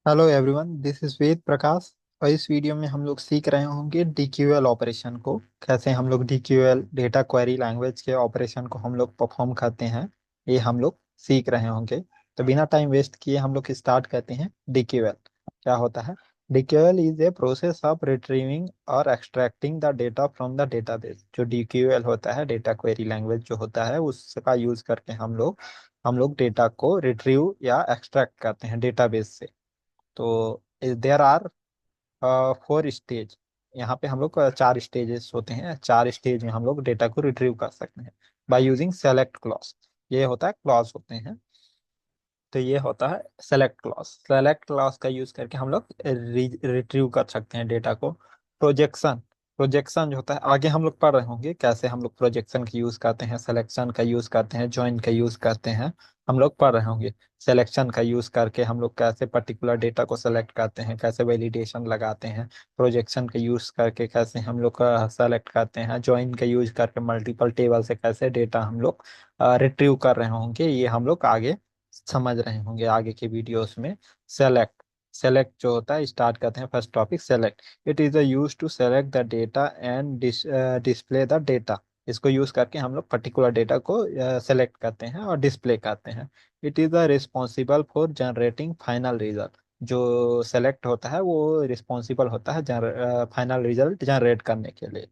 Hello everyone, this is Ved Prakash. और इस video में हम लोग सीख रहे होंगे डीक्यूएल ऑपरेशन को। कैसे हम लोग डीक्यूएल डेटा क्वेरी लैंग्वेज के ऑपरेशन को हम लोग परफॉर्म करते हैं, ये हम लोग सीख रहे होंगे। तो बिना टाइम वेस्ट किए हम लोग स्टार्ट करते हैं। डीक्यूएल क्या होता है? DQL is a process of retrieving और extracting the data from the database. जो डीक्यूएल होता है, डेटा क्वेरी लैंग्वेज जो होता है, उसका यूज करके हम लोग डेटा को रिट्रीव या एक्सट्रैक्ट करते हैं डेटाबेस से। तो देर आर 4 स्टेज। यहाँ पे हम लोग चार स्टेजेस होते हैं। चार स्टेज में हम लोग डेटा को रिट्रीव कर सकते हैं बाय यूजिंग सेलेक्ट क्लॉज। ये होता है क्लॉज होते हैं। तो ये होता है सेलेक्ट क्लॉज। सेलेक्ट क्लॉज का यूज करके हम लोग रिट्रीव कर सकते हैं डेटा को। प्रोजेक्शन। प्रोजेक्शन जो होता है, आगे हम लोग पढ़ रहे होंगे कैसे हम लोग प्रोजेक्शन का यूज करते हैं, सिलेक्शन का यूज करते हैं, ज्वाइन का यूज करते हैं। हम लोग पढ़ रहे होंगे सिलेक्शन का यूज करके हम लोग कैसे पर्टिकुलर डेटा को सेलेक्ट करते हैं, कैसे वैलिडेशन लगाते हैं। प्रोजेक्शन का यूज करके कैसे हम लोग सेलेक्ट करते हैं। ज्वाइन का यूज करके मल्टीपल टेबल से कैसे डेटा हम लोग रिट्रीव कर रहे होंगे, ये हम लोग आगे समझ रहे होंगे आगे के वीडियोस में। सेलेक्ट। सेलेक्ट जो होता है, स्टार्ट करते हैं first topic select. It is use to select the data and display the data. इसको यूज करके हम लोग पर्टिकुलर डेटा को सेलेक्ट करते हैं और डिस्प्ले करते हैं। It is responsible for generating final result. जो सेलेक्ट होता है वो रिस्पॉन्सिबल होता है फाइनल रिजल्ट जनरेट करने के लिए।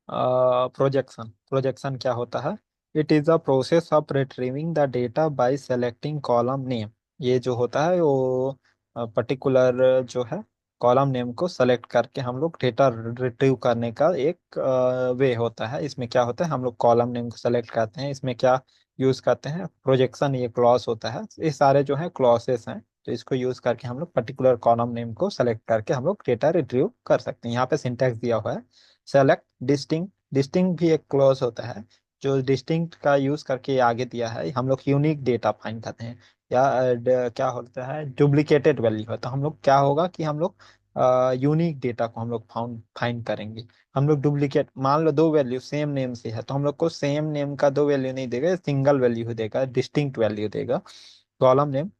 प्रोजेक्शन। प्रोजेक्शन क्या होता है? It is a process of retrieving the data bye selecting column name. ये जो होता है वो पर्टिकुलर जो है कॉलम नेम को सेलेक्ट करके हम लोग डेटा रिट्रीव करने का एक वे होता है। इसमें क्या होता है, हम लोग कॉलम नेम को सेलेक्ट करते हैं, इसमें क्या यूज करते हैं, प्रोजेक्शन। ये क्लॉज होता है, ये सारे जो है क्लॉसेस हैं। तो इसको यूज करके हम लोग पर्टिकुलर कॉलम नेम को सेलेक्ट करके हम लोग डेटा रिट्रीव कर सकते हैं। यहाँ पे सिंटैक्स दिया हुआ है। Select distinct. डिस्टिंक्ट भी एक क्लॉज होता है। जो डिस्टिंक्ट का यूज करके आगे दिया है, हम लोग यूनिक डेटा फाइंड करते हैं। या क्या होता है, डुप्लीकेटेड वैल्यू है। तो हम लोग क्या होगा कि हम लोग यूनिक डेटा को हम लोग फाउंड फाइंड करेंगे। हम लोग डुप्लीकेट, मान लो दो वैल्यू सेम नेम से है, तो हम लोग को सेम नेम का दो वैल्यू नहीं देगा, सिंगल वैल्यू देगा, डिस्टिंक्ट वैल्यू देगा। Column name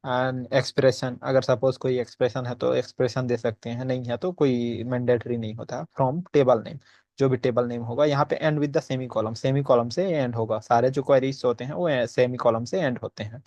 and expression. अगर सपोज कोई एक्सप्रेशन है तो एक्सप्रेशन दे सकते हैं, नहीं है तो कोई मैंडेटरी नहीं होता। From table name. जो भी टेबल नेम होगा, यहाँ पे and with the semi column. Semi column से एंड होगा, सारे जो क्वेरीज होते हैं वो सेमी कॉलम से एंड होते हैं।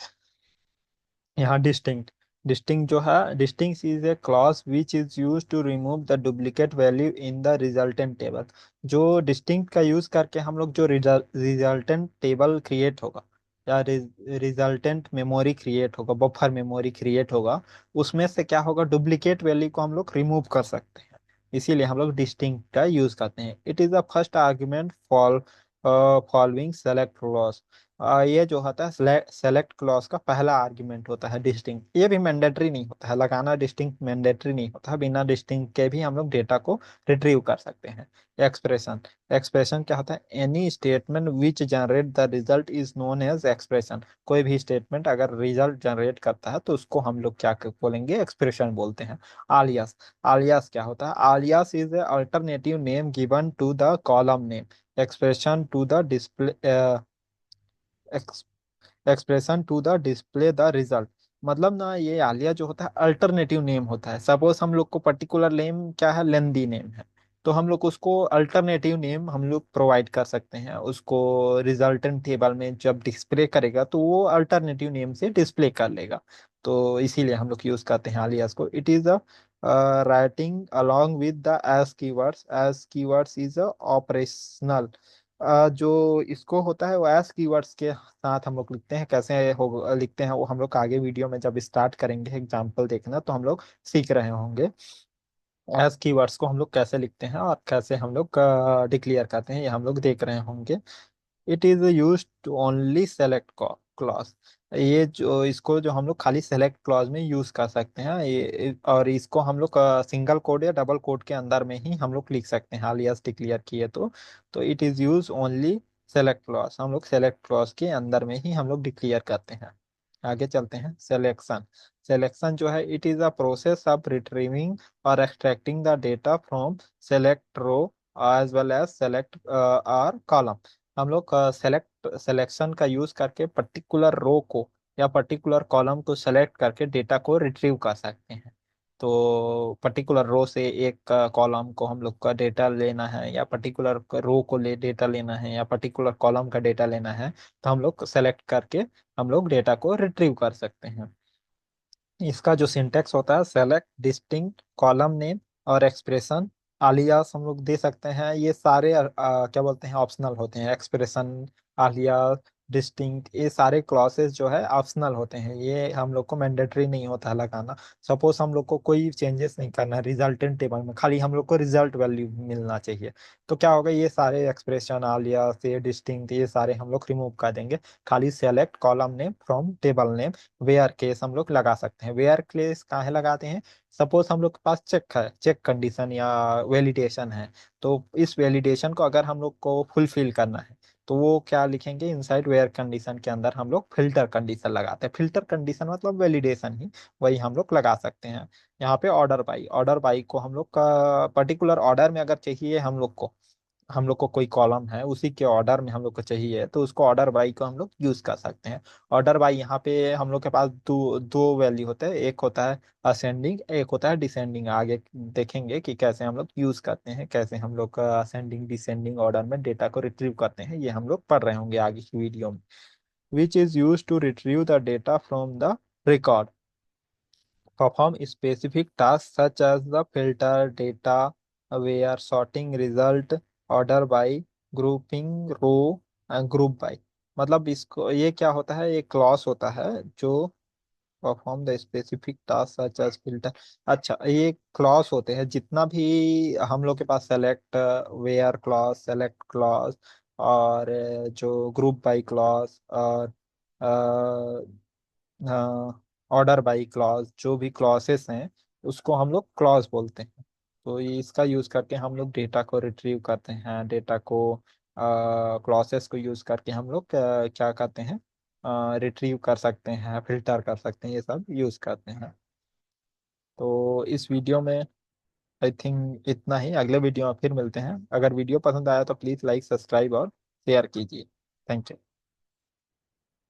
यहाँ डिस्टिंक्ट। डिस्टिंक्ट जो है, distinct is a clause which is use to remove the duplicate value in the resultant table. जो डिस्टिंक्ट का यूज करके हम लोग जो रिजल्टेंट टेबल क्रिएट होगा या रिजल्टेंट मेमोरी क्रिएट होगा, बफर मेमोरी क्रिएट होगा, उसमें से क्या होगा, डुप्लीकेट वैल्यू को हम लोग रिमूव कर सकते हैं। इसीलिए हम लोग डिस्टिंक्ट का यूज करते हैं। It is the first argument following select clause. ये जो होता है सेलेक्ट क्लॉज का पहला आर्ग्यूमेंट होता है डिस्टिंक्ट। ये भी मैंडेटरी नहीं होता है, लगाना डिस्टिंक्ट मैंडेटरी नहीं होता है। बिना डिस्टिंक्ट के भी हम लोग डेटा को रिट्रीव कर सकते हैं। एक्सप्रेशन। एक्सप्रेशन क्या होता है? Any statement which generate the result is known as expression. कोई भी स्टेटमेंट अगर रिजल्ट जनरेट करता है तो उसको हम लोग क्या बोलेंगे, एक्सप्रेशन बोलते हैं। आलियास। आलियास क्या होता है? Alias is a alternative name given to the column name expression to the display expression to the display the result. मतलब ना, ये आलिया जो होता है अल्टरनेटिव नेम होता है। सपोज हम लोग को पर्टिकुलर नेम क्या है, लेंदी नेम है, तो हम लोग उसको अल्टरनेटिव नेम हम लोग प्रोवाइड कर सकते हैं। उसको रिजल्टेंट टेबल में जब डिस्प्ले करेगा तो वो अल्टरनेटिव नेम से डिस्प्ले कर लेगा। तो इसीलिए हम लोग यूज करते हैं आलियास को। It is a writing along with the S keywords. S keywords is a operational. जो इसको होता है वो एस कीवर्ड्स के साथ हम लोग लिखते हैं। कैसे हो लिखते हैं वो हम लोग आगे वीडियो में जब स्टार्ट करेंगे एग्जाम्पल देखना तो हम लोग सीख रहे होंगे। एस कीवर्ड्स को हम लोग कैसे लिखते हैं और कैसे हम लोग डिक्लेयर करते हैं, ये हम लोग देख रहे होंगे। It is use to only select clause. ये जो इसको जो हम लोग खाली सेलेक्ट क्लॉज में यूज कर सकते हैं, ये और इसको हम लोग सिंगल कोड या डबल कोड के अंदर में ही हम लोग लिख सकते हैं, हालियास डिक्लेयर किए तो it is use only select clause. हम लोग सेलेक्ट क्लॉज के अंदर में ही हम लोग डिक्लेयर करते हैं। आगे चलते हैं। सिलेक्शन। सिलेक्शन जो है, it is a process of retrieving और extracting the data from select row as well as select और कॉलम। हम लोग सेलेक्शन का यूज करके पर्टिकुलर रो को या पर्टिकुलर कॉलम को सेलेक्ट करके डेटा को रिट्रीव कर सकते हैं। तो पर्टिकुलर रो से एक कॉलम को हम लोग का डेटा लेना है, या पर्टिकुलर रो को ले डेटा लेना है, या पर्टिकुलर कॉलम का डेटा लेना है, तो हम लोग सेलेक्ट करके हम लोग डेटा को रिट्रीव कर सकते हैं। इसका जो सिंटेक्स होता है, सेलेक्ट, डिस्टिंक्ट, कॉलम नेम और एक्सप्रेशन, आलियास हम लोग दे सकते हैं। ये सारे क्या बोलते हैं, ऑप्शनल होते हैं। एक्सप्रेशन, आलियास, डिस्टिंक्ट, ये सारे क्लॉसेस जो है ऑप्शनल होते हैं, ये हम लोग को मैंडेटरी नहीं होता है लगाना। सपोज हम लोग को कोई चेंजेस नहीं करना है रिजल्टेंट टेबल में, खाली हम लोग को रिजल्ट वैल्यू मिलना चाहिए, तो क्या होगा, ये सारे एक्सप्रेशन, आलियास, ये डिस्टिंक्ट, ये सारे हम लोग रिमूव कर देंगे। खाली select column name from table name, where case हम लोग लगा सकते हैं। वेयर केस काहे लगाते हैं, सपोज हम लोग के पास चेक है, चेक कंडीशन या वैलिडेशन है, तो इस वैलिडेशन को अगर हम लोग को फुलफिल करना है, तो वो क्या लिखेंगे, इनसाइड वेयर कंडीशन के अंदर हम लोग फिल्टर कंडीशन लगाते हैं। फिल्टर कंडीशन मतलब वैलिडेशन ही, वही हम लोग लगा सकते हैं। यहाँ पे ऑर्डर बाई को हम लोग का पर्टिकुलर ऑर्डर में अगर चाहिए हम लोग को कोई कॉलम है उसी के ऑर्डर में हम लोग को चाहिए, तो उसको ऑर्डर बाई को हम लोग यूज कर सकते हैं। ऑर्डर बाई यहाँ पे हम लोग के पास दो दो वैल्यू होते हैं, एक होता है असेंडिंग, एक होता है डिसेंडिंग। आगे देखेंगे कि कैसे हम लोग यूज करते हैं, कैसे हम लोग असेंडिंग डिसेंडिंग ऑर्डर में डेटा को रिट्रीव करते हैं, ये हम लोग पढ़ रहे होंगे आगे की वीडियो में। Which is use to retrieve the data from the record, perform specific tasks such as the filter data, where sorting result, order by, grouping row and group by। मतलब इसको, ये क्या होता है, ये क्लॉज होता है जो perform the specific task such as filter. अच्छा, ये क्लॉज होते हैं जितना भी हम लोग के पास, select where clause, select clause, और जो ग्रुप बाई क्लॉज, और ऑर्डर बाई क्लॉज, जो भी क्लॉसेस हैं उसको हम लोग क्लॉज बोलते हैं। तो ये इसका यूज करके हम लोग डेटा को रिट्रीव करते हैं, डेटा को क्लॉसेस को यूज करके हम लोग क्या करते हैं, रिट्रीव कर सकते हैं, फिल्टर कर सकते हैं, ये सब यूज करते हैं। तो इस वीडियो में आई थिंक इतना ही, अगले वीडियो में फिर मिलते हैं। अगर वीडियो पसंद आया तो प्लीज़ लाइक, सब्सक्राइब और शेयर कीजिए। Thank you.